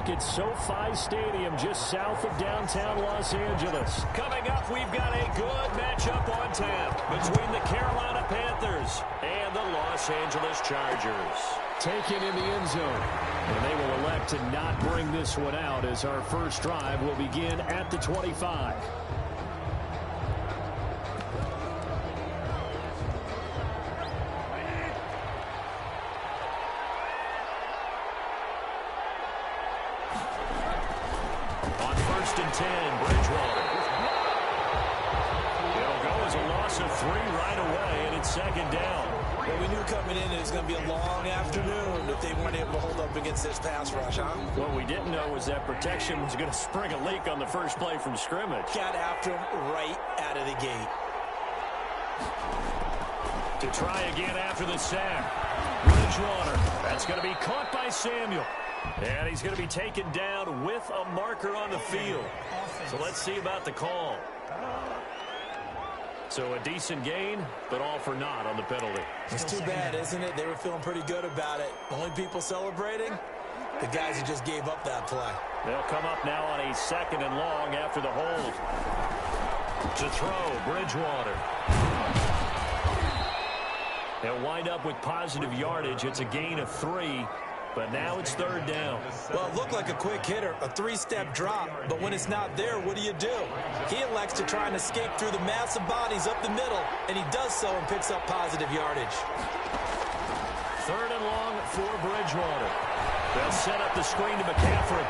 back at SoFi Stadium just south of downtown Los Angeles. Coming up, we've got a good matchup on tap between the Carolina Panthers and the Los Angeles Chargers. Taken in the end zone. And they will elect to not bring this one out as our first drive will begin at the 25. On 1st and 10, Bridgewater. It'll go as a loss of 3 right away, and it's 2nd down. Well, we knew coming in it was going to be a long afternoon if they weren't able to hold up against this pass rush, huh? What we didn't know was that protection was going to spring a leak on the first play from scrimmage. Got after him right out of the gate. To try again after the sack. Bridgewater. That's going to be caught by Samuel. And he's going to be taken down with a marker on the field. So let's see about the call. So a decent gain, but all for naught on the penalty. It's too bad, isn't it? They were feeling pretty good about it. Only people celebrating, the guys who just gave up that play. They'll come up now on a 2nd and long after the hold. To throw, Bridgewater. They'll wind up with positive yardage. It's a gain of 3. But now it's 3rd down. Well, it looked like a quick hitter, a 3-step drop. But when it's not there, what do? He elects to try and escape through the massive bodies up the middle, and he does so and picks up positive yardage. 3rd and long for Bridgewater. They'll set up the screen to McCaffrey.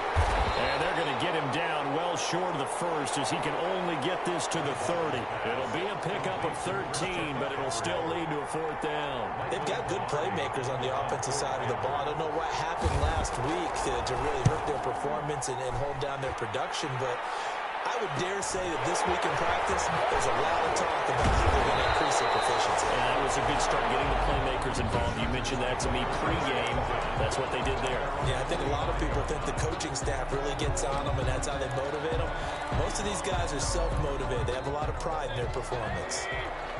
And they're going to get him down well short of the first as he can only get this to the 30. It'll be a pickup of 13, but it'll still lead to a 4th down. They've got good playmakers on the offensive side of the ball. I don't know what happened last week to really hurt their performance and hold down their production, but I would dare say that this week in practice, there's a lot of talk about how they're going to increase their proficiency. And that was a good start getting the playmakers involved. You mentioned that to me pregame. That's what they did there. Yeah, I think a lot of people think the coaching staff really gets on them, and that's how they motivate them. Most of these guys are self-motivated. They have a lot of pride in their performance.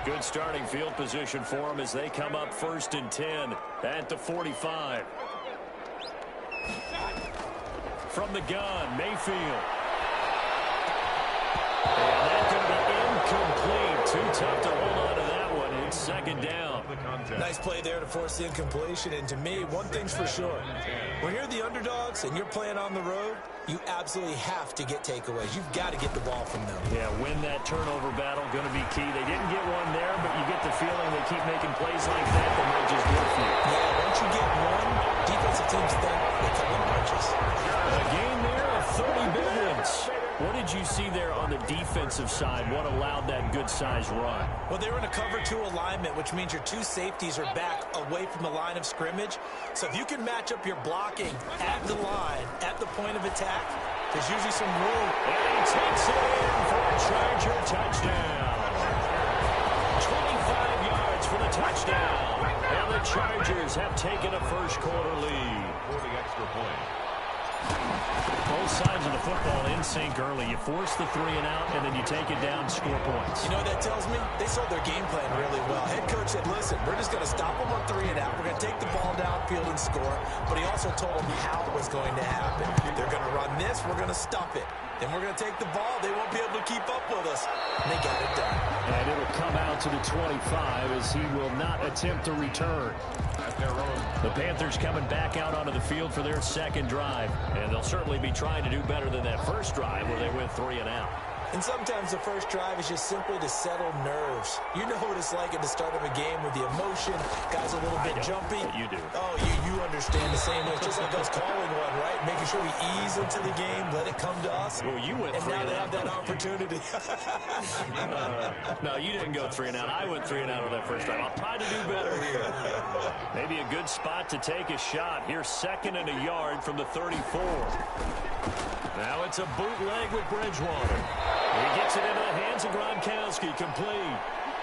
Good starting field position for them as they come up 1st and 10 at the 45. From the gun, Mayfield. And that's going to be incomplete. Too tough to hold on to that one. It's 2nd down. Nice play there to force the incompletion. And to me, one thing's for sure. When you're the underdogs and you're playing on the road, you absolutely have to get takeaways. You've got to get the ball from them. Yeah, win that turnover battle, going to be key. They didn't get one there, but you get the feeling they keep making plays like that. They might just work for you. Yeah, once you get one, defensive teams think they come in punches. A game there of 30 big ones. What did you see there on the defensive side? What allowed that good-sized run? Well, they were in a cover 2 alignment, which means your 2 safeties are back away from the line of scrimmage. So if you can match up your blocking at the line, at the point of attack, there's usually some room. And he takes it in for a Charger touchdown. 25 yards for the touchdown. And the Chargers have taken a first-quarter lead. For the extra point. Both sides of the football in sync early. You force the 3 and out, and then you take it down and score points. You know what that tells me? They sold their game plan really well. Head coach said, listen, we're just going to stop them on 3 and out. We're going to take the ball downfield and score. But he also told them how it was going to happen. They're going to run this. We're going to stop it. Then we're going to take the ball. They won't be able to keep up with us. And they got it done. And it'll come out to the 25 as he will not attempt to return. The Panthers coming back out onto the field for their 2nd drive. And they'll certainly be trying to do better than that first drive where they went 3 and out. And sometimes the first drive is just simply to settle nerves. You know what it's like at the start of a game with the emotion. Guys a little bit jumpy. You do. Oh, you understand the same way. It's just like us calling one, right? Making sure we ease into the game, let it come to us. Well, you went 3 and and now they out. have that opportunity. No, you didn't go 3 and out. I went 3 and out on that first drive. I'll try to do better here. Maybe a good spot to take a shot. Here's 2nd and a yard from the 34. Now it's a bootleg with Bridgewater. He gets it into the hands of Gronkowski, complete.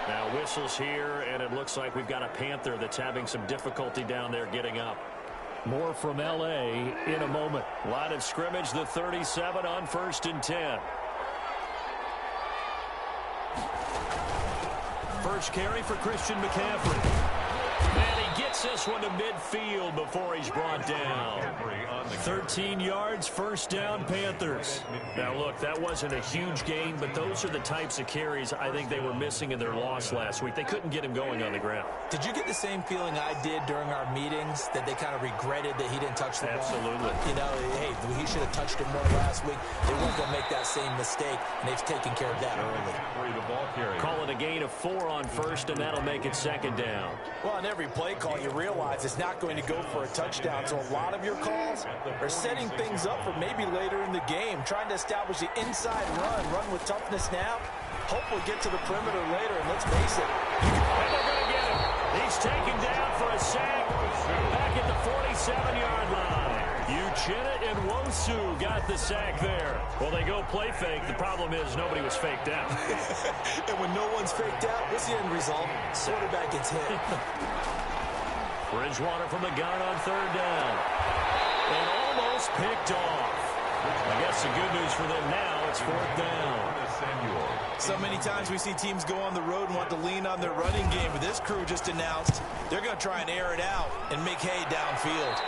Now whistles here, and it looks like we've got a Panther that's having some difficulty down there getting up. More from L.A. in a moment. Line of scrimmage, the 37 on 1st and 10. First carry for Christian McCaffrey. And he gets Gets this one to midfield before he's brought down. 13 yards, first down, Panthers. Now, look, that wasn't a huge gain, but those are the types of carries I think they were missing in their loss last week. They couldn't get him going on the ground. Did you get the same feeling I did during our meetings, that they kind of regretted that he didn't touch the ball? Absolutely. You know, hey, he should have touched it more last week. They weren't going to make that same mistake, and they've taken care of that early. Call it a gain of 4 on first, and that'll make it second down. Well, on every play call, you realize it's not going to go for a touchdown, so a lot of your calls are setting things up for maybe later in the game, trying to establish the inside run with toughness now. Hopefully get to the perimeter later, and let's face it. And they're going to get him. He's taken down for a sack back at the 47-yard line. Uchenna and Wosu got the sack there. Well, they go play fake. The problem is nobody was faked out. And when no one's faked out, what's the end result? Quarterback gets hit. Bridgewater from the gun on third down. And almost picked off. I guess the good news for them now, it's fourth down. So many times we see teams go on the road and want to lean on their running game, but this crew just announced they're going to try and air it out and make hay downfield.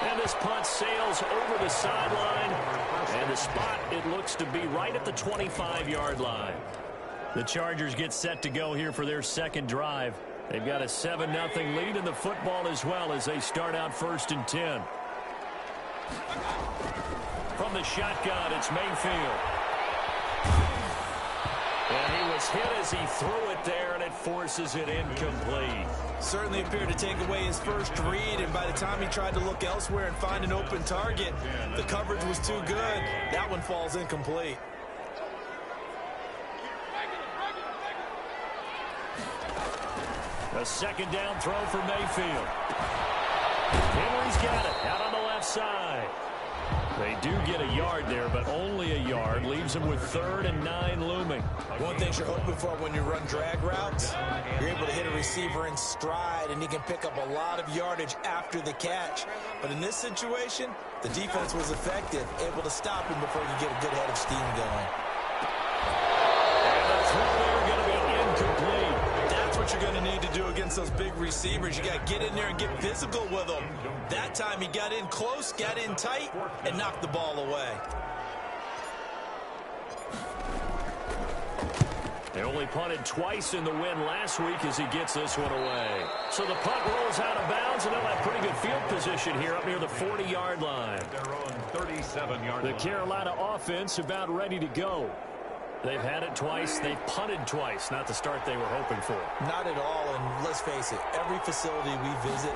And this punt sails over the sideline, and the spot, it looks to be right at the 25-yard line. The Chargers get set to go here for their second drive. They've got a 7-0 lead in the football as well as they start out first and 10. From the shotgun, it's Mayfield. And he was hit as he threw it there, and it forces it incomplete. Certainly appeared to take away his first read, and by the time he tried to look elsewhere and find an open target, the coverage was too good. That one falls incomplete. A second down throw for Mayfield. Henry's got it out on the left side. They do get a yard there, but only a yard. Leaves them with 3rd and 9 looming. One thing you're hoping for when you run drag routes, you're able to hit a receiver in stride, and he can pick up a lot of yardage after the catch. But in this situation, the defense was effective, able to stop him before you get a good head of steam going. And the throw there going to be incomplete. That's what you're going to need to do against those big receivers. You got to get in there and get physical with them. That time he got in close, got in tight, and knocked the ball away. They only punted twice in the win last week as he gets this one away. So the punt rolls out of bounds, and they'll have pretty good field position here up near the 40-yard line. The Carolina offense about ready to go. They've had it twice. They've punted twice. Not the start they were hoping for. Not at all, and let's face it, every facility we visit,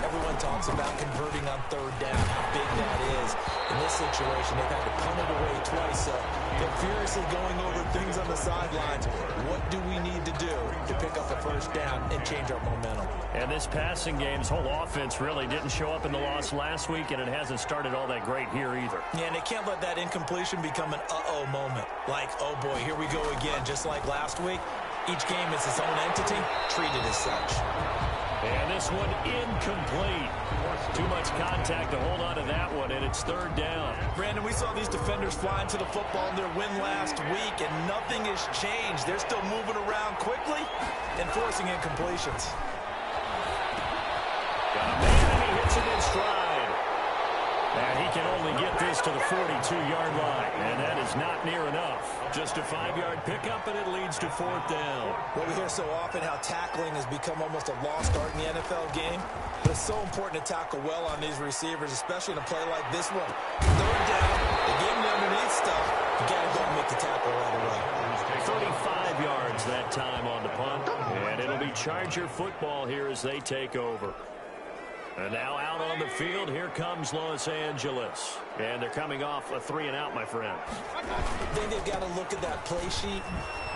everyone talks about converting on third down, how big that is. In this situation, they've had to punt it away twice, so they're furiously going over things on the sidelines. What do we need to do to pick up a first down and change our momentum? And this passing game's whole offense really didn't show up in the loss last week, and it hasn't started all that great here either. Yeah, and they can't let that incompletion become an uh-oh moment. Like, oh boy, here we go again, just like last week. Each game is its own entity, treated as such. And this one incomplete. Too much contact to hold on to that one, and it's third down. Brandon, we saw these defenders fly into the football in their win last week, and nothing has changed. They're still moving around quickly and forcing incompletions. Got a man, and he hits it in stride. And he can only get this to the 42-yard line, and that is not near enough. Just a 5-yard pickup, and it leads to fourth down. Well, we hear so often how tackling has become almost a lost art in the NFL game, but it's so important to tackle well on these receivers, especially in a play like this one. Third down, they gave him the underneath stuff. You got to go and make the tackle right away. 35 yards that time on the punt, and it'll be Charger football here as they take over. And now out on the field, here comes Los Angeles. And they're coming off a 3-and-out, my friend. I think they've got to look at that play sheet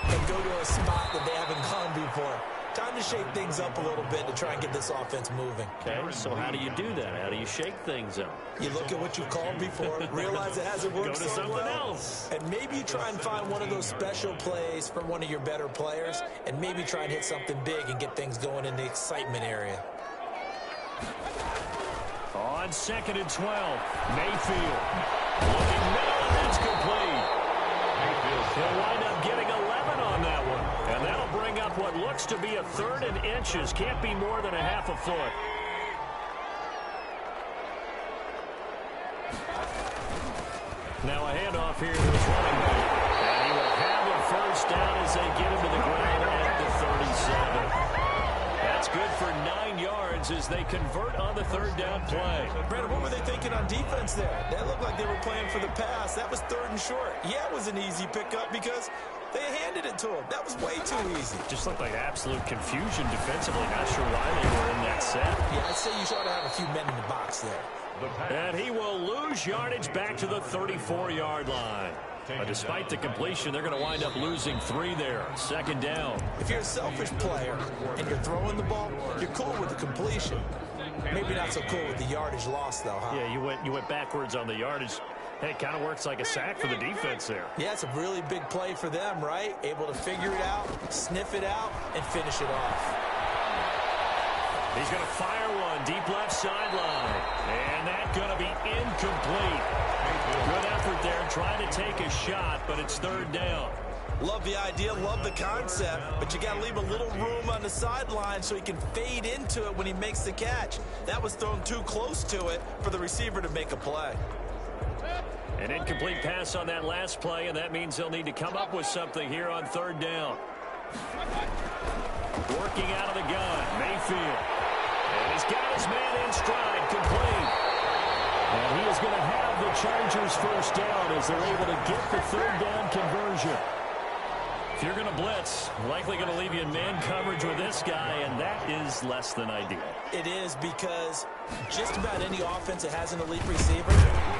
and go to a spot that they haven't gone before. Time to shake things up a little bit to try and get this offense moving. Okay, so how do you do that? How do you shake things up? You look at what you've called before, realize it hasn't worked Go to so something well, else. and maybe you try and find one of those special plays for one of your better players, and maybe try and hit something big and get things going in the excitement area. On 2nd and 12, Mayfield. Looking middle, and that's complete. He'll wind up getting 11 on that one. And that'll bring up what looks to be a 3rd and inches. Can't be more than a half a foot. Now a handoff here to his running back. And he will have a first down as they get him to the ground at the 37. That's good for 9 yards as they convert on the third down play. Brandon, what were they thinking on defense there? That looked like they were playing for the pass. That was 3rd and short. Yeah, it was an easy pickup because they handed it to him. That was way too easy. Just looked like absolute confusion defensively. Not sure why they were in that set. Yeah, I'd say you ought to have a few men in the box there. And he will lose yardage back to the 34-yard line. But despite the completion, they're going to wind up losing 3 there. 2nd down. If you're a selfish player and you're throwing the ball, you're cool with the completion. Maybe not so cool with the yardage loss, though, huh? Yeah, you went backwards on the yardage. Hey, it kind of works like a sack for the defense there. Yeah, it's a really big play for them, right? Able to figure it out, sniff it out, and finish it off. He's going to fire one deep left sideline. And that's going to be incomplete. Good effort there trying to take a shot, but it's 3rd down. Love the idea, love the concept, but you got to leave a little room on the sideline so he can fade into it when he makes the catch. That was thrown too close to it for the receiver to make a play. An incomplete pass on that last play, and that means they'll need to come up with something here on 3rd down. Working out of the gun, Mayfield. And he's got his man in stride, complete. And he is going to have the Chargers first down as they're able to get the 3rd down conversion. If you're going to blitz, likely going to leave you in man coverage with this guy, and that is less than ideal. It is because just about any offense that has an elite receiver,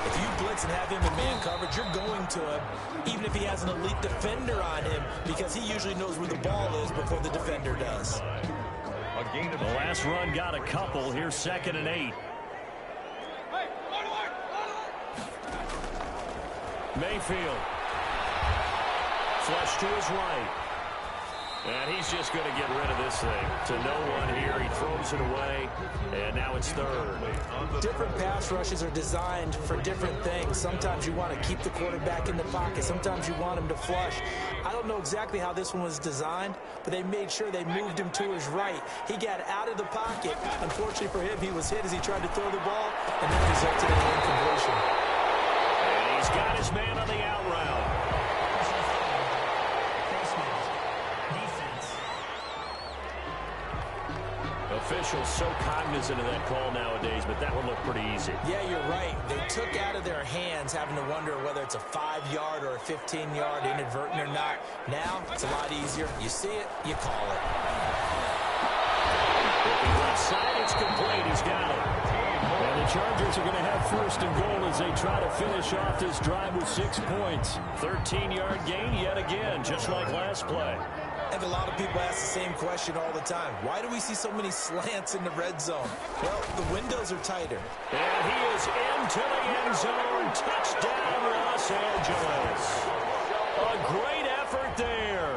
if you blitz and have him in man coverage, you're going to him, even if he has an elite defender on him, because he usually knows where the ball is before the defender does. The last run got a couple. Here's 2nd and 8. Mayfield. Flush to his right. And he's just going to get rid of this thing. To no one here. He throws it away. And now it's 3rd. Different pass rushes are designed for different things. Sometimes you want to keep the quarterback in the pocket. Sometimes you want him to flush. I don't know exactly how this one was designed, but they made sure they moved him to his right. He got out of the pocket. Unfortunately for him, he was hit as he tried to throw the ball, and that resulted in an incompletion. And he's got his man on the out route. Officials so cognizant of that call nowadays, but that one looked pretty easy. Yeah, you're right. They took out of their hands having to wonder whether it's a 5-yard or a 15-yard inadvertent or not. Now, it's a lot easier. You see it, you call it. Looking left side, it's complete. He's got it. And the Chargers are going to have 1st and goal as they try to finish off this drive with 6 points. 13-yard gain yet again, just like last play. And a lot of people ask the same question all the time. Why do we see so many slants in the red zone? Well, the windows are tighter. And he is into the end zone. Touchdown, Los Angeles. A great effort there.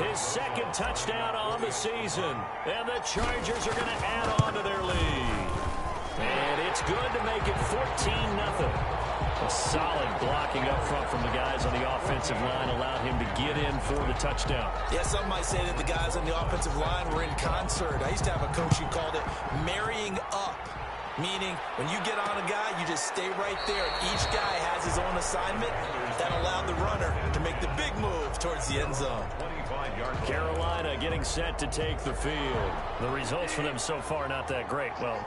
His 2nd touchdown on the season. And the Chargers are going to add on to their lead. And it's good to make it 14-0. A solid blocking up front from the guys on the offensive line allowed him to get in for the touchdown. Yeah, some might say that the guys on the offensive line were in concert. I used to have a coach who called it marrying up, meaning when you get on a guy, you just stay right there. Each guy has his own assignment. That allowed the runner to make the big move towards the end zone. Carolina getting set to take the field. The results for them so far not that great. Well,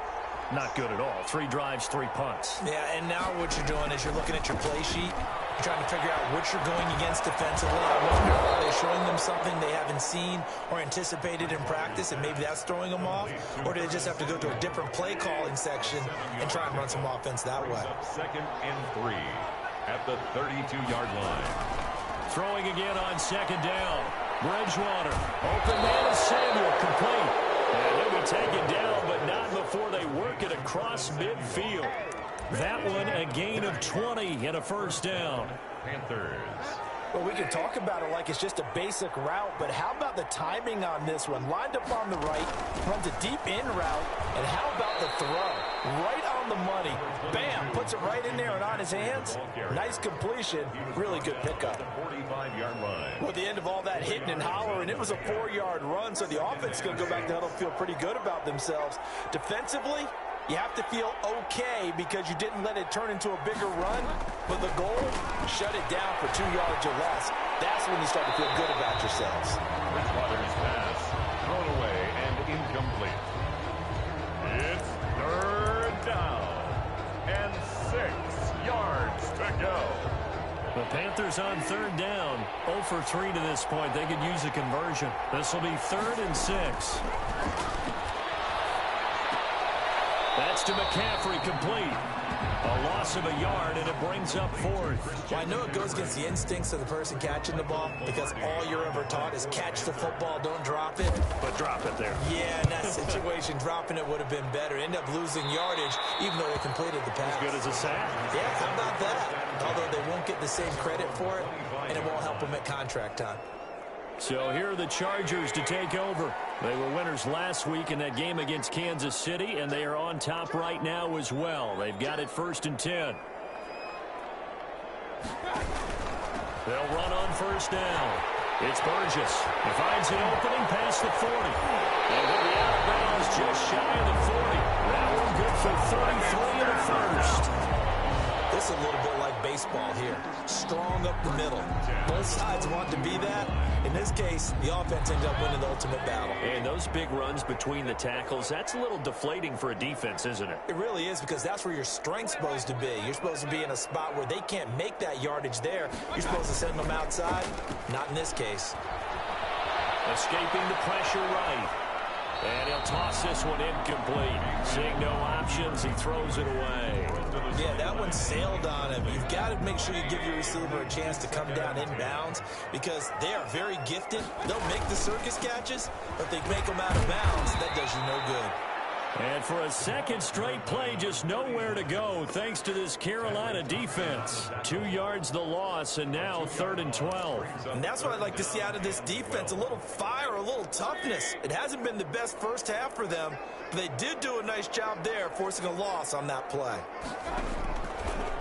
not good at all. 3 drives, 3 punts. Yeah, and now what you're doing is you're looking at your play sheet. You're trying to figure out what you're going against defensively. I wonder, are they showing them something they haven't seen or anticipated in practice, and maybe that's throwing them off? Or do they just have to go to a different play calling section and try and run some offense that way? 2nd and 3 at the 32-yard line. Throwing again on 2nd down. Bridgewater. Open man is Samuel. Complete. And he'll be taken down, but not before they work it across midfield. That one a gain of 20 and a first down. Panthers. Well, we can talk about it like it's just a basic route, but how about the timing on this one? Lined up on the right, runs a deep in route, and how about the throw? Right on the money. Bam, puts it right in there and on his hands. Nice completion, really good pickup. 45-yard line. Well, at the end of all that hitting and hollering, it was a 4-yard run, so the offense is going to go back to huddle, feel pretty good about themselves. Defensively, you have to feel okay because you didn't let it turn into a bigger run, but the goal shut it down for 2 yards or less. That's when you start to feel good about yourselves. Bridgewater's pass thrown away and incomplete. It's 3rd down and 6 yards to go. The Panthers on 3rd down. 0 for 3 to this point. They could use a conversion. This will be 3rd and 6. That's to McCaffrey, complete. A loss of a yard, and it brings up 4th. Well, I know it goes against the instincts of the person catching the ball because all you're ever taught is catch the football, don't drop it. But drop it there. Yeah, in that situation, dropping it would have been better. End up losing yardage, even though they completed the pass. As good as a sack. Yeah, how about that? Although they won't get the same credit for it, and it won't help them at contract time. So here are the Chargers to take over. They were winners last week in that game against Kansas City, and they are on top right now as well. They've got it 1st and 10. They'll run on 1st down. It's Burgess. He finds an opening past the 40. And he'll be out of bounds just shy of the 40. That one good for 33 in the 1st. This is a little bit like baseball here. Strong up the middle. Both sides want to be that. In this case, the offense ends up winning the ultimate battle. And those big runs between the tackles, that's a little deflating for a defense, isn't it? It really is, because that's where your strength's supposed to be. You're supposed to be in a spot where they can't make that yardage there. You're supposed to send them outside. Not in this case. Escaping the pressure right. And he'll toss this one incomplete. Seeing no options, he throws it away. Yeah, that one sailed on him. You've got to make sure you give your receiver a chance to come down inbounds because they are very gifted. They'll make the circus catches, but they make them out of bounds. That does you no good. And for a second straight play, just nowhere to go thanks to this Carolina defense. 2 yards the loss, and now 3rd and 12. And that's what I'd like to see out of this defense, a little fire, a little toughness. It hasn't been the best first half for them, but they did do a nice job there, forcing a loss on that play.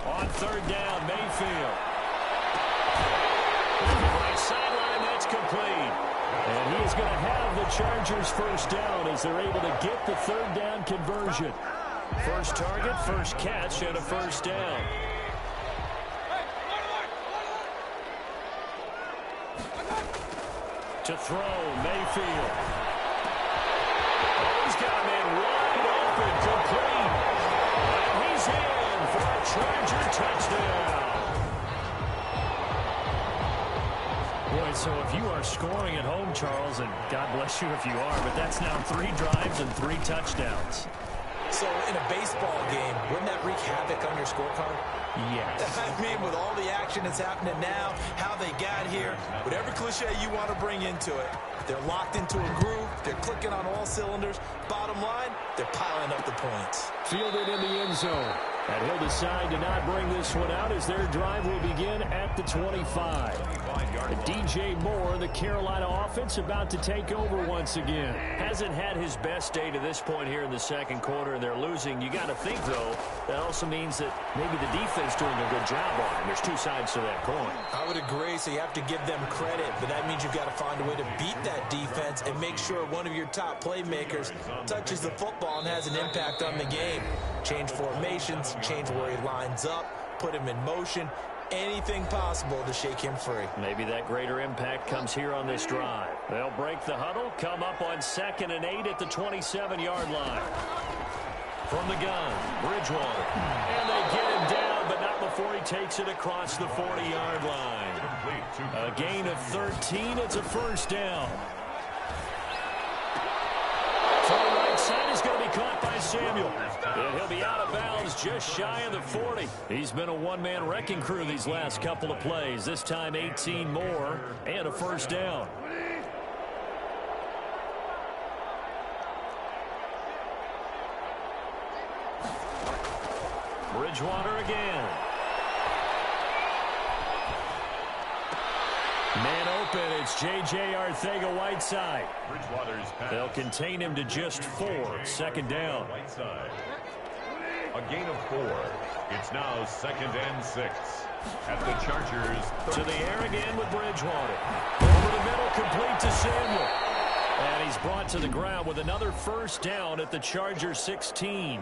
On 3rd down, Mayfield. On the right sideline, that's complete. And he is going to have the Chargers 1st down as they're able to get the 3rd down conversion. First target, first catch, and a 1st down. To throw, Mayfield. Oh, he's got a man wide open, complete. And he's in for a Charger touchdown. Boy, so if you are scoring at home, Charles, and God bless you if you are, but that's now 3 drives and 3 touchdowns. So in a baseball game, wouldn't that wreak havoc on your scorecard? Yes. I mean, with all the action that's happening now, how they got here, whatever cliche you want to bring into it, they're locked into a groove, they're clicking on all cylinders. Bottom line, they're piling up the points. Fielded in the end zone. And he'll decide to not bring this one out as their drive will begin at the 25. DJ Moore, the Carolina offense, about to take over once again. Hasn't had his best day to this point here in the 2nd quarter, and they're losing. You got to think, though, that also means that maybe the defense doing a good job on him. There's 2 sides to that coin. I would agree, so you have to give them credit, but that means you've got to find a way to beat that defense and make sure one of your top playmakers touches the football and has an impact on the game. Change formations, change where he lines up, put him in motion, anything possible to shake him free. Maybe that greater impact comes here on this drive. They'll break the huddle, come up on 2nd and 8 at the 27-yard line. From the gun, Bridgewater. And they get him down, but not before he takes it across the 40-yard line. A gain of 13, it's a 1st down. So the right side is going to be caught by Samuel. And he'll be out of bounds just shy of the 40. He's been a one-man wrecking crew these last couple of plays. This time 18 more and a 1st down. Bridgewater again. Man open, it's J.J. Arcega-Whiteside. They'll contain him to just 4. 2nd down. Whiteside. A gain of 4. It's now 2nd and 6. At the Chargers. To the air again with Bridgewater. Over the middle, complete to Samuel. And he's brought to the ground with another 1st down at the Chargers 16.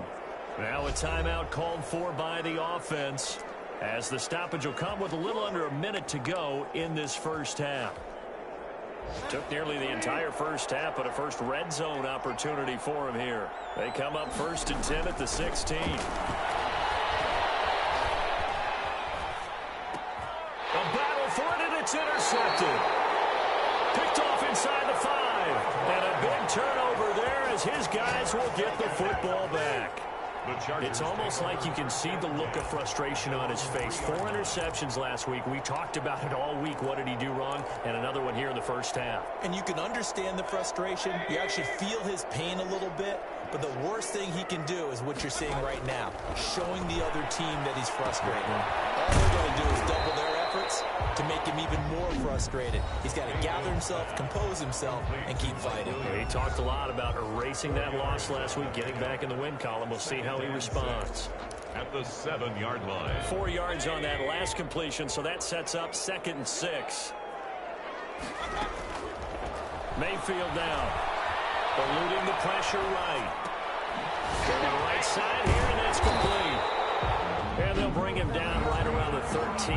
Now a timeout called for by the offense. as the stoppage will come with a little under a minute to go in this first half. Took nearly the entire first half, but a first red zone opportunity for him here. They come up 1st and 10 at the 16. A battle for it, and it's intercepted. Picked off inside the 5. And a big turnover there as his guys will get the football back. It's almost like you can see the look of frustration on his face. 4 interceptions last week. We talked about it all week. What did he do wrong? And another one here in the first half. And you can understand the frustration. You actually feel his pain a little bit. But the worst thing he can do is what you're seeing right now, showing the other team that he's frustrated. All they're going to do is double their efforts to make him even more frustrated. He's got to gather himself, compose himself, and keep fighting. He talked a lot about erasing that loss last week, getting back in the win column. We'll see how he responds. At the 7-yard line. 4 yards on that last completion, so that sets up 2nd and 6. Mayfield now. Eluding the pressure right. Going to the right side here, and that's complete. And they'll bring him down right around the 13.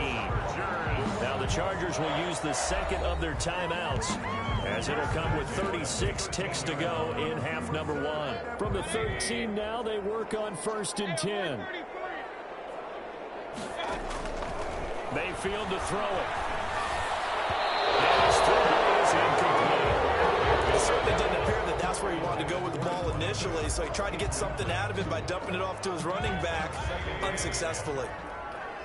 Now the Chargers will use the second of their timeouts, as it'll come with 36 ticks to go in half number 1. From the 13 now, they work on 1st and 10. Mayfield to throw it. And his throw is incomplete. It certainly didn't appear that that's where he wanted to go with the ball initially, so he tried to get something out of it by dumping it off to his running back unsuccessfully.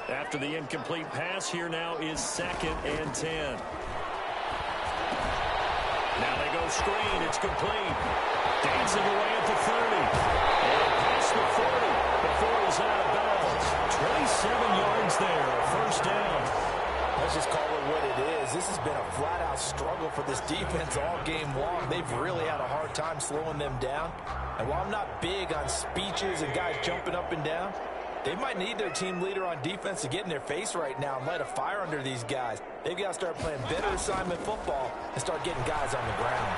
After the incomplete pass, here now is 2nd and 10. Now they go screen. It's complete. Dancing away at the 30. And past the 40 before he's out of bounds. 27 yards there. First down. Let's just call it what it is. This has been a flat-out struggle for this defense all game long. They've really had a hard time slowing them down. And while I'm not big on speeches and guys jumping up and down, they might need their team leader on defense to get in their face right now and light a fire under these guys. They've got to start playing better assignment football and start getting guys on the ground.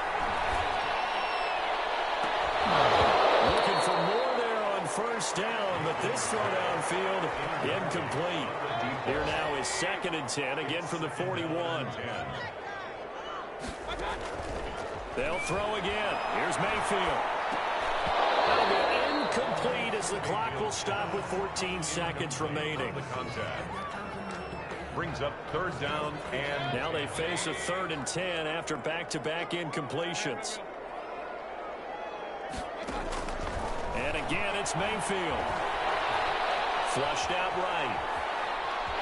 Looking for more there on first down, but this throw downfield incomplete. Here now is 2nd and 10, again from the 41. They'll throw again. Here's Mayfield. That'll be incomplete as the clock will stop with 14 seconds remaining. Brings up 3rd down, and now they face a 3rd and 10 after back-to-back incompletions. And again, it's Mayfield. Flushed out right.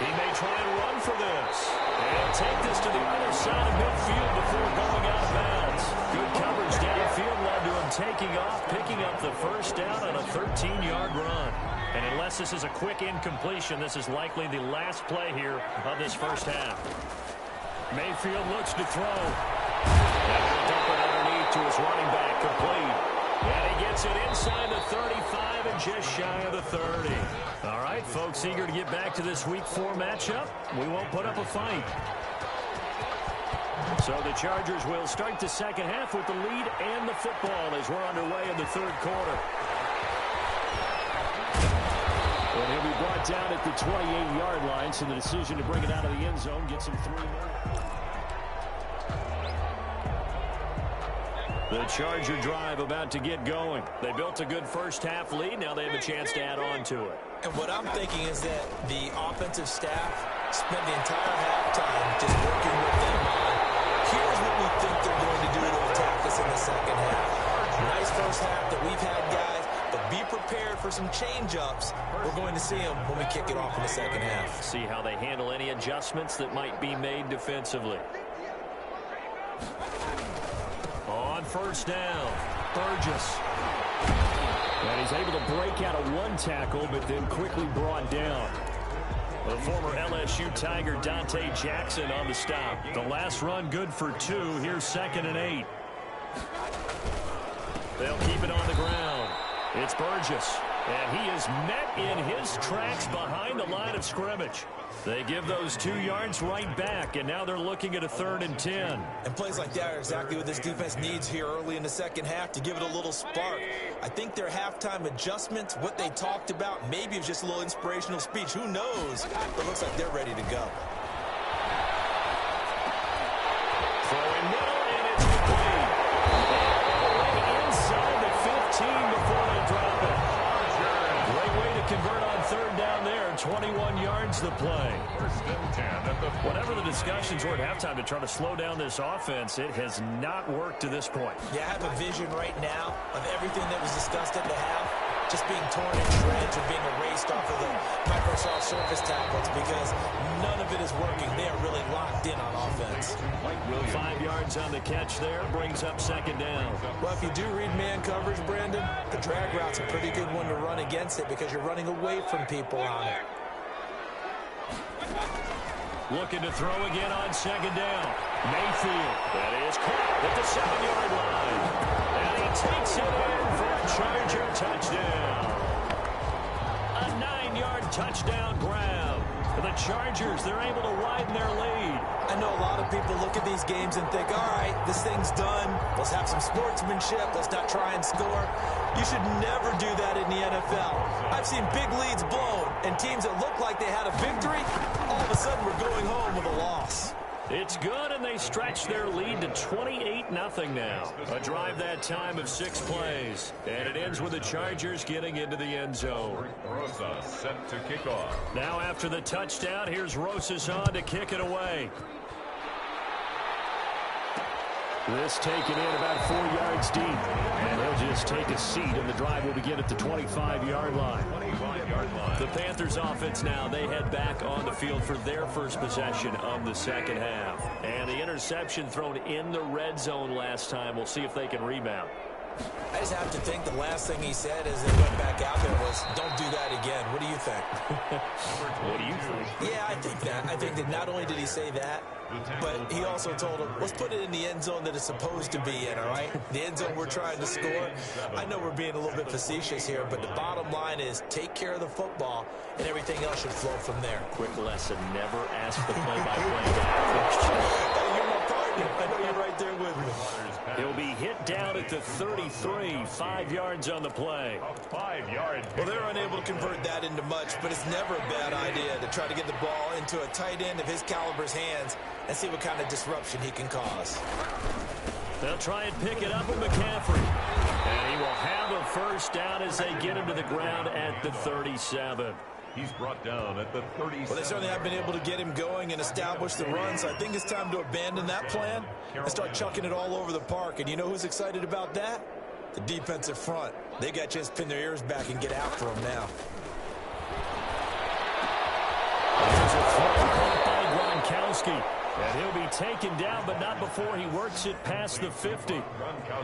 He may try and run for this. And take this to the other side of midfield before going out of bounds. Good coverage downfield led to him taking off, picking up the first down on a 13-yard run. And unless this is a quick incompletion, this is likely the last play here of this first half. Mayfield looks to throw. And he'll dump it underneath to his running back, complete. And he gets it inside the 35 and just shy of the 30. All right, folks, eager to get back to this Week 4 matchup. We won't put up a fight. So the Chargers will start the second half with the lead and the football as we're underway in the 3rd quarter. And he'll be brought down at the 28-yard line, so the decision to bring it out of the end zone gets him 3 more. The Charger drive about to get going. They built a good first half lead. Now they have a chance to add on to it. And what I'm thinking is that the offensive staff spent the entire halftime just working with them on, here's what we think they're going to do to attack us in the second half. Nice first half that we've had, guys, but be prepared for some change-ups. We're going to see them when we kick it off in the second half. See how they handle any adjustments that might be made defensively. On first down, Burgess. And he's able to break out of one tackle, but then quickly brought down. The former LSU Tiger Dante Jackson on the stop. The last run good for 2. Here's 2nd and 8. They'll keep it on the ground. It's Burgess. And he is met in his tracks behind the line of scrimmage. They give those 2 yards right back, and now they're looking at a 3rd and 10. And plays like that are exactly what this defense needs here early in the second half to give it a little spark. I think their halftime adjustments, what they talked about, maybe it was just a little inspirational speech. Who knows? But it looks like they're ready to go. Throwing middle, and it's complete. Inside the 15 before they drop it. Great way to convert on 3rd down there. 21 yards the play. Whatever the discussions were at halftime to try to slow down this offense, it has not worked to this point. Yeah, I have a vision right now of everything that was discussed at the half just being torn in shreds or being erased off of the Microsoft Surface tablets because none of it is working. They are really locked in on offense. 5 yards on the catch there, brings up 2nd down. Well, if you do read man coverage, Brandon, the drag route's a pretty good one to run against it because you're running away from people on it. Looking to throw again on 2nd down. Mayfield. That is caught at the 7-yard line. And he takes it in for a Charger touchdown. A 9-yard touchdown grab. For the Chargers, they're able to widen their lead. I know a lot of people look at these games and think, all right, this thing's done. Let's have some sportsmanship. Let's not try and score. You should never do that in the NFL. I've seen big leads blown, and teams that look like they had a victory, all of a sudden we're going home with a loss. It's good, and they stretch their lead to 28-0 now. A drive that time of 6 plays. And it ends with the Chargers getting into the end zone. Rosa set to kick off. Now after the touchdown, here's Rosas on to kick it away. This taken in about 4 yards deep. And he'll just take a seat, and the drive will begin at the 25-yard line. 25-yard line. The Panthers offense now, they head back on the field for their first possession of the second half. And the interception thrown in the red zone last time. We'll see if they can rebound. I just have to think the last thing he said as they went back out there was, don't do that again. What do you think? What do you think? Yeah, I think that. I think that not only did he say that, but he also told him, let's put it in the end zone that it's supposed to be in, all right? The end zone we're trying to score. I know we're being a little bit facetious here, but the bottom line is take care of the football, and everything else should flow from there. Quick lesson, never ask the play-by-play guy question. Hey, you're my partner. I know you're right there with me. He'll be hit down at the 33, 5 yards on the play. A 5-yard. Well, they're unable to convert that into much, but it's never a bad idea to try to get the ball into a tight end of his caliber's hands and see what kind of disruption he can cause. They'll try and pick it up with McCaffrey. And he will have a first down as they get him to the ground at the 37. He's brought down at the 37. Well, they certainly have been able to get him going and establish the run, so I think it's time to abandon that plan and start chucking it all over the park. And you know who's excited about that? The defensive front. They got a chance to pin their ears back and get after him now. There's a throw caught by Gronkowski. And he'll be taken down, but not before he works it past the 50.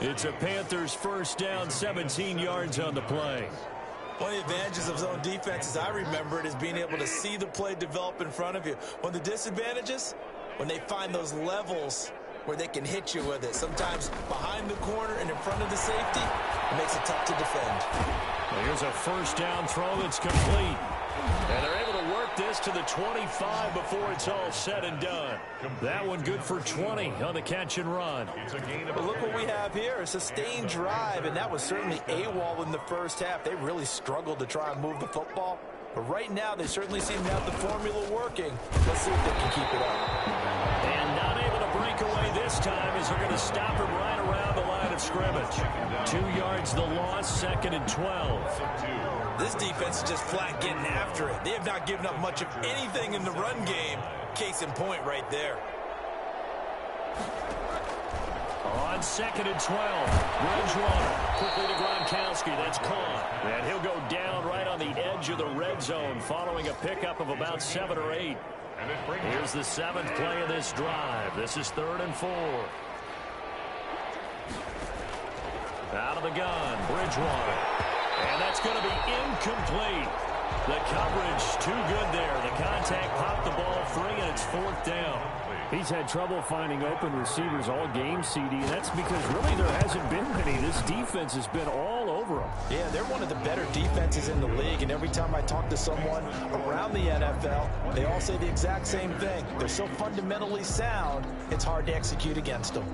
It's a Panthers first down, 17 yards on the play. One of the advantages of zone defense, as I remember it, is being able to see the play develop in front of you. One of the disadvantages, when they find those levels where they can hit you with it. Sometimes behind the corner and in front of the safety, it makes it tough to defend. Well, here's a first down throw that's complete. And they're able to work this to the 25 before it's all said and done. That one good for 20 on the catch and run. But look what we have here, a sustained drive, and that was certainly AWOL in the first half. They really struggled to try and move the football. But right now, they certainly seem to have the formula working. Let's see if they can keep it up. And not able to break away this time as they're going to stop him right around the line of scrimmage. 2 yards the loss, 2nd and 12. This defense is just flat getting after it. They have not given up much of anything in the run game. Case in point right there. On 2nd and 12, Bridgewater quickly to Gronkowski. That's caught. And he'll go down right on the edge of the red zone following a pickup of about 7 or 8. Here's the 7th play of this drive. This is 3rd and 4. Out of the gun, Bridgewater. And that's going to be incomplete. The coverage too good there. The contact popped the ball free, and it's 4th down. He's had trouble finding open receivers all game, CD, and that's because really there hasn't been many. This defense has been all over over them. Yeah, they're one of the better defenses in the league, and every time I talk to someone around the NFL, they all say the exact same thing. They're so fundamentally sound, it's hard to execute against them.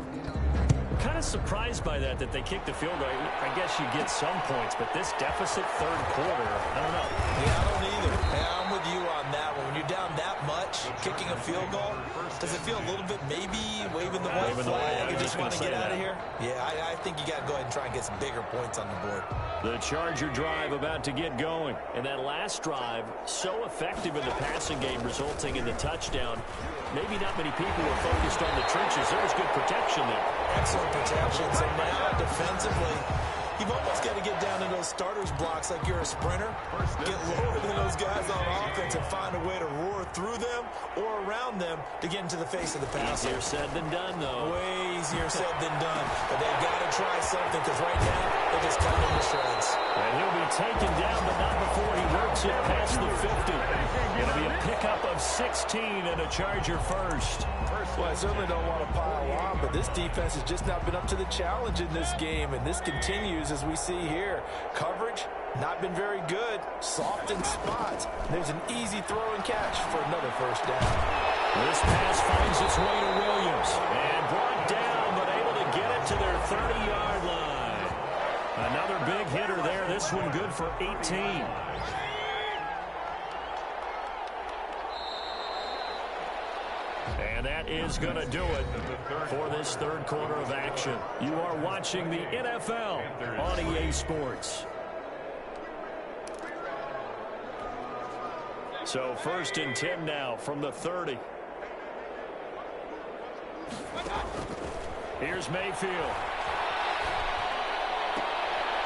Kind of surprised by that they kicked the field goal. I guess you get some points, but this deficit third quarter, I don't know. Yeah, I don't either. Yeah, I'm with you on that one. When you're down that much, kicking a field goal, does it feel a little bit maybe waving the white flag and just want to get out of here? Yeah, I think you got to go ahead and try and get some bigger points on the board. The Charger drive about to get going. And that last drive, so effective in the passing game, resulting in the touchdown. Maybe not many people were focused on the trenches. There was good protection there. Excellent protection. So now defensively, you've almost got to get down to those starters blocks like you're a sprinter. Get lower than those guys on offense and find a way to roar through them or around them to get into the face of the passer. Easier said than done, though. Way easier said than done. But they've got to try something because right now they're just cutting them to shreds. And he'll be taken down, but not before he works it past the 50. It'll be a pickup of 16 and a Charger first. Well, I certainly don't want to pile on, but this defense has just not been up to the challenge in this game, and this continues as we see here. Coverage, not been very good. Soft in spots. There's an easy throw and catch for another first down. This pass finds its way to Williams, and brought down, but able to get it to their 30-yard line. Another big hitter there. This one good for 18. And that is going to do it for this third quarter of action. You are watching the NFL on EA Sports. So 1st and 10 now from the 30. Here's Mayfield.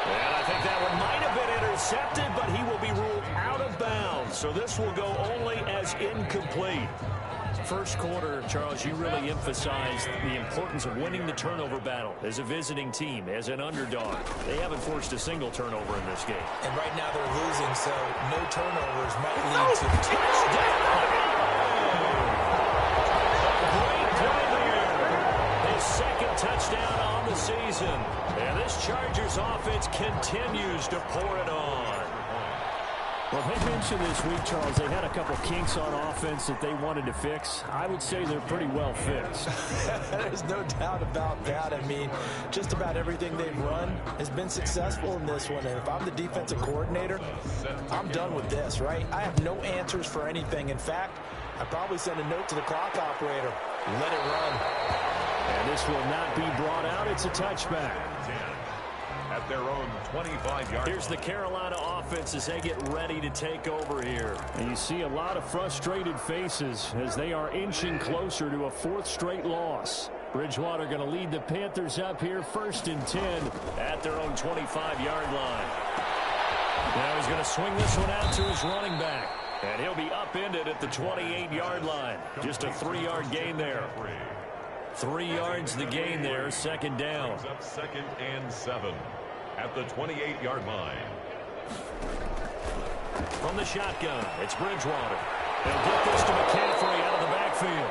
And I think that one might have been intercepted, but he will be ruled out of bounds. So this will go only as incomplete. First quarter, Charles, you really emphasized the importance of winning the turnover battle as a visiting team, as an underdog. They haven't forced a single turnover in this game. And right now they're losing, so no turnovers might lead to touchdown. Great play there. His second touchdown on the season. And this Chargers offense continues to pour it on. Well, they mentioned this week, Charles, they had a couple kinks on offense that they wanted to fix. I would say they're pretty well fixed. There's no doubt about that. I mean, just about everything they've run has been successful in this one. And if I'm the defensive coordinator, I'm done with this, right? I have no answers for anything. In fact, I'd probably send a note to the clock operator. Let it run. And this will not be brought out. It's a touchback. At their own 25-yard. Here's the Carolina offense as they get ready to take over here. And you see a lot of frustrated faces as they are inching closer to a 4th straight loss. Bridgewater going to lead the Panthers up here 1st and 10 at their own 25-yard line. Now he's going to swing this one out to his running back. And he'll be upended at the 28-yard line. Just a 3-yard gain there. 3 yards the gain there, 2nd down. Up 2nd and 7 at the 28-yard line. From the shotgun, it's Bridgewater. They'll get this to McCaffrey out of the backfield.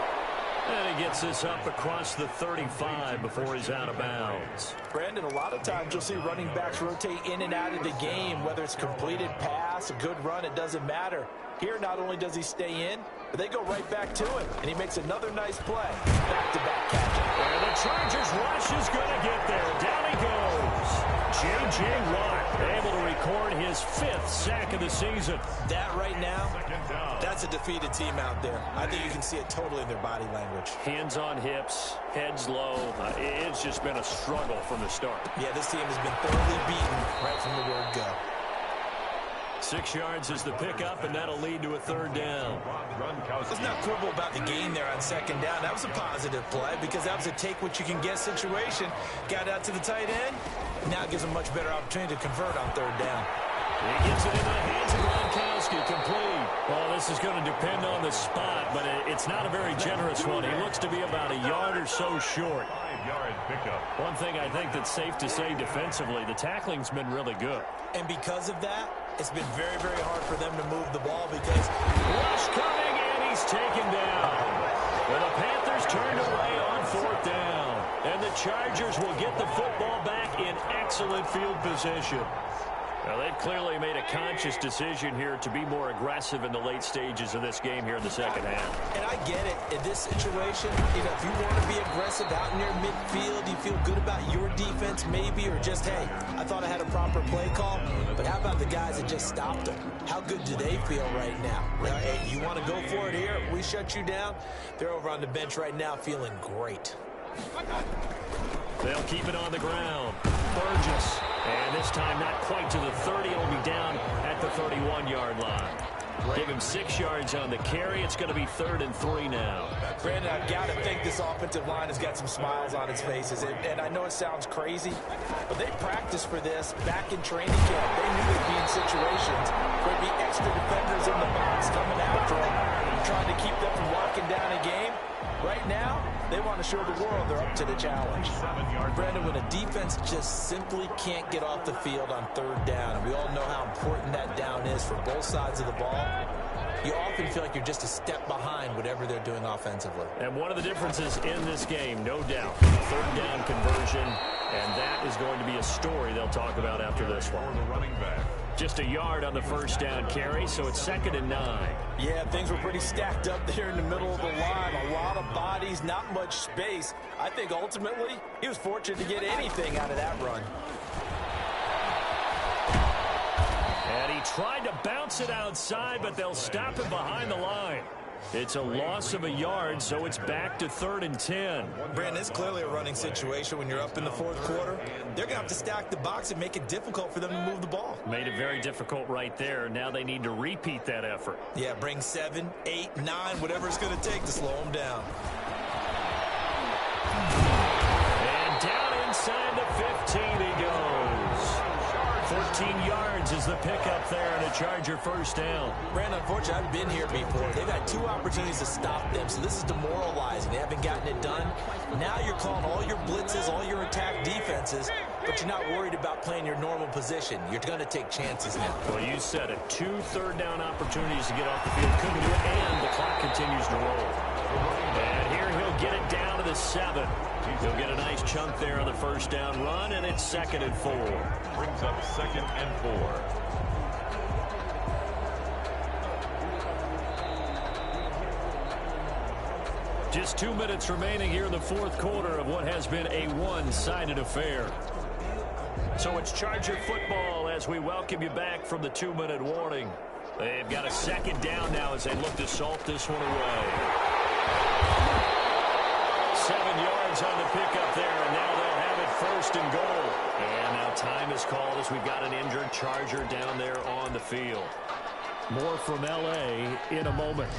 And he gets this up across the 35 before he's out of bounds. Brandon, a lot of times you'll see running backs rotate in and out of the game, whether it's completed pass, a good run, it doesn't matter. Here, not only does he stay in, but they go right back to him, and he makes another nice play. Back-to-back catch. And the Chargers rush is going to get there. Down he goes. J.J. Watt able to record his 5th sack of the season. That right now, that's a defeated team out there. I think you can see it totally in their body language. Hands on hips, heads low. It's just been a struggle from the start. Yeah, this team has been thoroughly beaten right from the word go. 6 yards is the pickup, and that'll lead to a 3rd down. Let's not quibble about the gain there on 2nd down. That was a positive play because that was a take-what-you-can-get situation. Got out to the tight end. Now it gives him a much better opportunity to convert on 3rd down. He gets it into the hands of Gronkowski, complete. Well, this is going to depend on the spot, but it's not a very generous one. He looks to be about a yard or so short. 5-yard pickup. One thing I think that's safe to say defensively, the tackling's been really good. And because of that, it's been very, very hard for them to move the ball because rush coming, and he's taken down. Well, the Panthers turned away on 4th down. And the Chargers will get the football back in excellent field position. Well, they've clearly made a conscious decision here to be more aggressive in the late stages of this game here in the second half. And I get it. In this situation, if you want to be aggressive out near midfield, you feel good about your defense maybe, or just, hey, I thought I had a proper play call. But how about the guys that just stopped them? How good do they feel right now? Hey, you want to go for it here? We shut you down. They're over on the bench right now feeling great. They'll keep it on the ground. Burgess. And this time not quite to the 30. It'll be down at the 31-yard line. Give him 6 yards on the carry. It's going to be 3rd and 3 now. Brandon, I've got to think this offensive line has got some smiles on its faces. And I know it sounds crazy, but they practiced for this back in training camp. They knew they'd be in situations where there'd be extra defenders in the box coming after them, trying to keep them from locking down a game. Right now, they want to show the world they're up to the challenge. Brandon, when a defense just simply can't get off the field on 3rd down, and we all know how important that down is for both sides of the ball, you often feel like you're just a step behind whatever they're doing offensively. And one of the differences in this game, no doubt, 3rd down conversion, and that is going to be a story they'll talk about after this one. The running back. Just a yard on the 1st down carry, so it's 2nd and 9. Yeah, things were pretty stacked up there in the middle of the line. A lot of bodies, not much space. I think ultimately he was fortunate to get anything out of that run. And he tried to bounce it outside, but they'll stop him behind the line. It's a loss of a yard, so it's back to 3rd and 10. Brandon, it's clearly a running situation when you're up in the 4th quarter. They're going to have to stack the box and make it difficult for them to move the ball. Made it very difficult right there. Now they need to repeat that effort. Yeah, bring 7, 8, 9, whatever it's going to take to slow them down. And down inside the 15 he goes. 14 yards is the pickup there, and a Charger 1st down. Brandon, unfortunately, I've been here before. They've had 2 opportunities to stop them, so this is demoralizing. They haven't gotten it done. Now you're calling all your blitzes, all your attack defenses, but you're not worried about playing your normal position. You're going to take chances now. Well, you said it. 2 3rd down opportunities to get off the field. Couldn't do it, and the clock continues to roll. And here he'll get it down to the 7. He'll get a nice chunk there on the 1st down run, and it's 2nd and 4. Brings up 2nd and 4. Just 2 minutes remaining here in the 4th quarter of what has been a one-sided affair. So it's Charger football as we welcome you back from the 2-minute warning. They've got a 2nd down now as they look to salt this one away. 7 yards on the pickup there, and now they'll have it 1st and goal. And now time is called as we've got an injured Charger down there on the field. More from L.A. in a moment.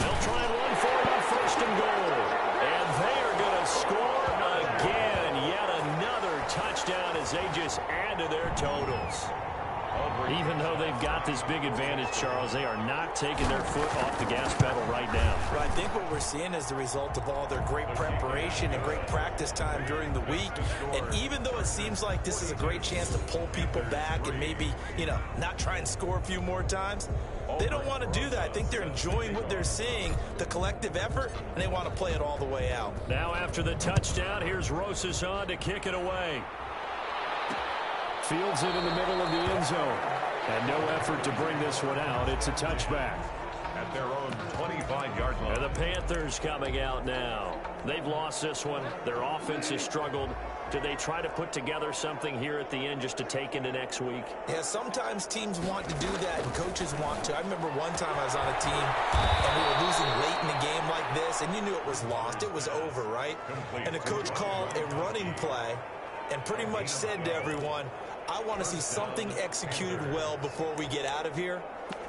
They'll try and run for it on 1st and goal. And they are going to score again. Yet another touchdown as they just add to their totals. Even though they've got this big advantage, Charles, they are not taking their foot off the gas pedal right now. Well, I think what we're seeing is the result of all their great preparation and great practice time during the week. And even though it seems like this is a great chance to pull people back and maybe, not try and score a few more times, they don't want to do that. I think they're enjoying what they're seeing, the collective effort, and they want to play it all the way out. Now after the touchdown, here's Rosas on to kick it away. Fields it in the middle of the end zone. And no effort to bring this one out. It's a touchback. At their own 25-yard line. And the Panthers coming out now. They've lost this one. Their offense has struggled. Do they try to put together something here at the end just to take into next week? Yeah, sometimes teams want to do that and coaches want to. I remember one time I was on a team and we were losing late in a game like this, and you knew it was lost. It was over, right? And the coach called a running play and pretty much said to everyone, I want to see something executed well before we get out of here.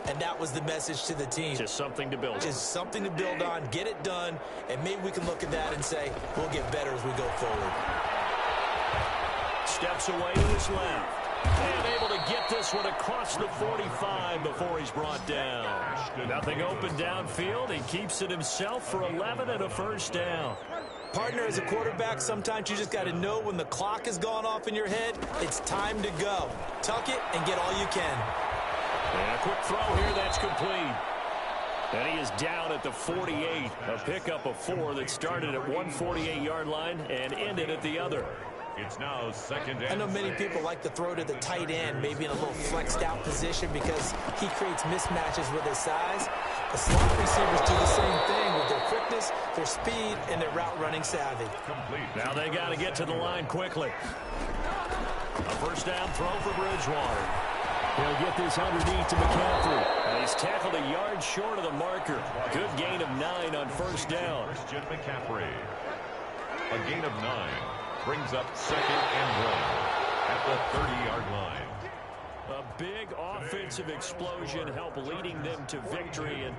And that was the message to the team. Just something to build on. Just something to build on, get it done, and maybe we can look at that and say, we'll get better as we go forward. Steps away to his left. And able to get this one across the 45 before he's brought down. Nothing open downfield. He keeps it himself for 11 and a 1st down. Partner, as a quarterback, sometimes you just got to know when the clock has gone off in your head, it's time to go. Tuck it and get all you can. And a quick throw here, that's complete. And he is down at the 48. A pickup of 4 that started at 148-yard line and ended at the other. It's now second and I know many 6. people like to throw to the tight end, maybe in a little flexed out position because he creates mismatches with his size. The slot receivers do the same thing with their quickness, their speed, and their route running savvy. Complete. Now they got to get to the line quickly. A first down throw for Bridgewater. He'll get this underneath to McCaffrey. And he's tackled a yard short of the marker. Good gain of 9 on first down. Christian McCaffrey. A gain of 9 brings up second and 1 at the 30-yard line. A big offensive explosion helped leading them to victory. And